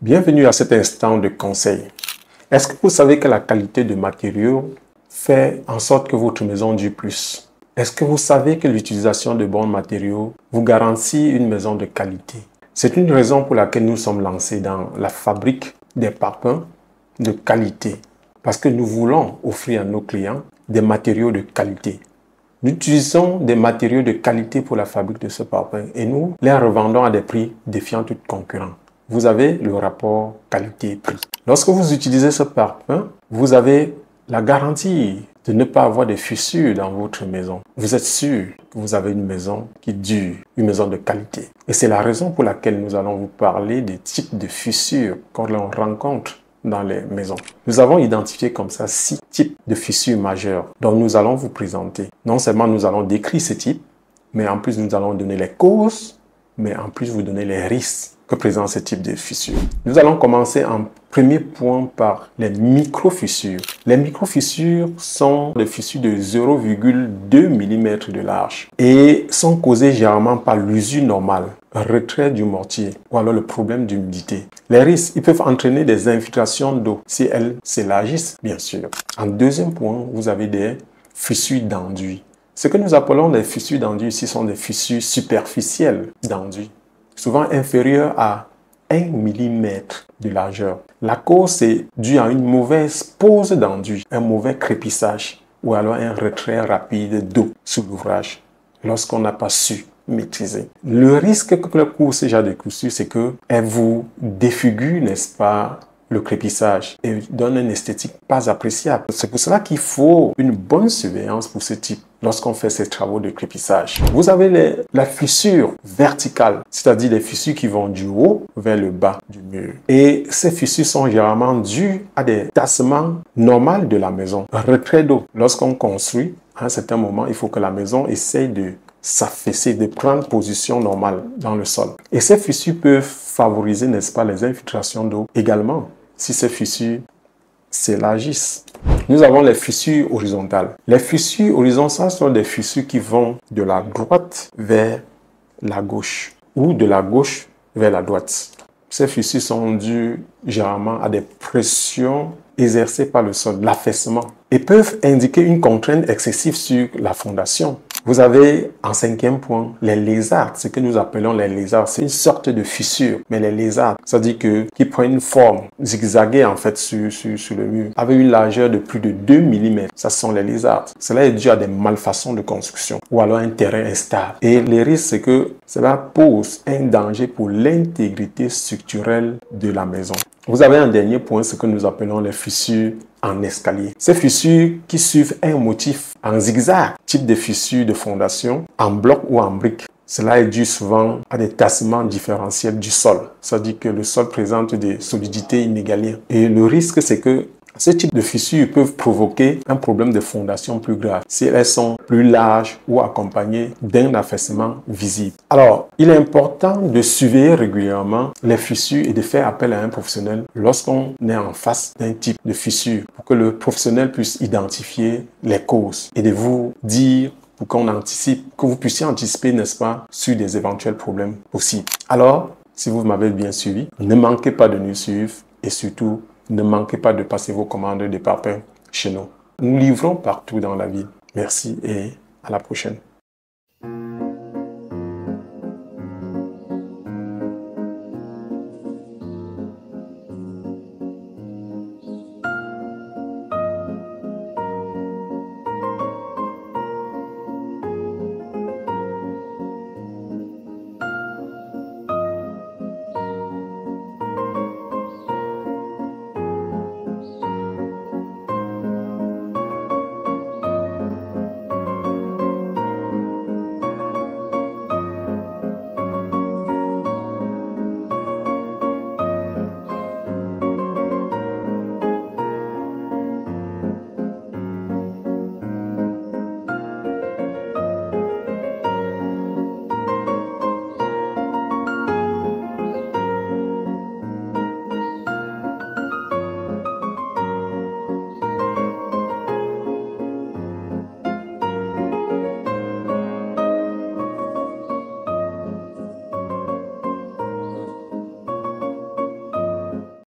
Bienvenue à cet instant de conseil. Est-ce que vous savez que la qualité de matériaux fait en sorte que votre maison dure plus? Est-ce que vous savez que l'utilisation de bons matériaux vous garantit une maison de qualité? C'est une raison pour laquelle nous sommes lancés dans la fabrique des parpaings de qualité. Parce que nous voulons offrir à nos clients des matériaux de qualité. Nous utilisons des matériaux de qualité pour la fabrique de ce parpaing et nous les revendons à des prix défiant tout concurrent. Vous avez le rapport qualité-prix. Lorsque vous utilisez ce parpaing, vous avez la garantie de ne pas avoir de fissures dans votre maison. Vous êtes sûr que vous avez une maison qui dure, une maison de qualité. Et c'est la raison pour laquelle nous allons vous parler des types de fissures qu'on rencontre dans les maisons. Nous avons identifié comme ça 6 types de fissures majeures dont nous allons vous présenter. Non seulement nous allons décrire ces types, mais en plus nous allons donner les causes, mais en plus vous donner les risques que présente ce type de fissures. Nous allons commencer en premier point par les micro-fissures. Les micro-fissures sont des fissures de 0,2 mm de large et sont causées généralement par l'usure normale, un retrait du mortier ou alors le problème d'humidité. Les risques, ils peuvent entraîner des infiltrations d'eau si elles s'élargissent, bien sûr. En deuxième point, vous avez des fissures d'enduit. Ce que nous appelons des fissures d'enduit ici sont des fissures superficielles d'enduit, souvent inférieures à 1 mm de largeur. La cause est due à une mauvaise pose d'enduit, un mauvais crépissage ou alors un retrait rapide d'eau sous l'ouvrage lorsqu'on n'a pas su maîtriser. Le risque que court ce genre de fissure, c'est qu'elle vous défigure, n'est-ce pas, le crépissage et donne une esthétique pas appréciable. C'est pour cela qu'il faut une bonne surveillance pour ce type lorsqu'on fait ces travaux de crépissage. Vous avez la fissure verticale, c'est-à-dire les fissures qui vont du haut vers le bas du mur. Et ces fissures sont généralement dues à des tassements normaux de la maison. Un retrait d'eau. Lorsqu'on construit, à un certain moment, il faut que la maison essaye de s'affaisser, de prendre position normale dans le sol. Et ces fissures peuvent favoriser, n'est-ce pas, les infiltrations d'eau également, si ces fissures s'élargissent. Nous avons les fissures horizontales. Les fissures horizontales sont des fissures qui vont de la droite vers la gauche ou de la gauche vers la droite. Ces fissures sont dues généralement à des pressions exercées par le sol, l'affaissement, et peuvent indiquer une contrainte excessive sur la fondation. Vous avez en cinquième point les lézardes, ce que nous appelons les lézardes. C'est une sorte de fissure, mais les lézardes, c'est-à-dire qui prennent une forme zigzaguée en fait sur le mur, avec une largeur de plus de 2 mm. Ça sont les lézardes. Cela est dû à des malfaçons de construction ou alors un terrain instable. Et les risques, c'est que cela pose un danger pour l'intégrité structurelle de la maison. Vous avez un dernier point, ce que nous appelons les fissures en escalier. Ces fissures qui suivent un motif en zigzag, type de fissures de fondation, en bloc ou en brique. Cela est dû souvent à des tassements différentiels du sol. C'est-à-dire que le sol présente des solidités inégalées. Et le risque, c'est que ce type de fissures peuvent provoquer un problème de fondation plus grave si elles sont plus larges ou accompagnées d'un affaissement visible. Alors, il est important de surveiller régulièrement les fissures et de faire appel à un professionnel lorsqu'on est en face d'un type de fissure pour que le professionnel puisse identifier les causes et de vous dire pour qu'on anticipe, que vous puissiez anticiper, n'est-ce pas, sur des éventuels problèmes possibles. Alors, si vous m'avez bien suivi, ne manquez pas de nous suivre et surtout, ne manquez pas de passer vos commandes de parpaings chez nous. Nous livrons partout dans la ville. Merci et à la prochaine.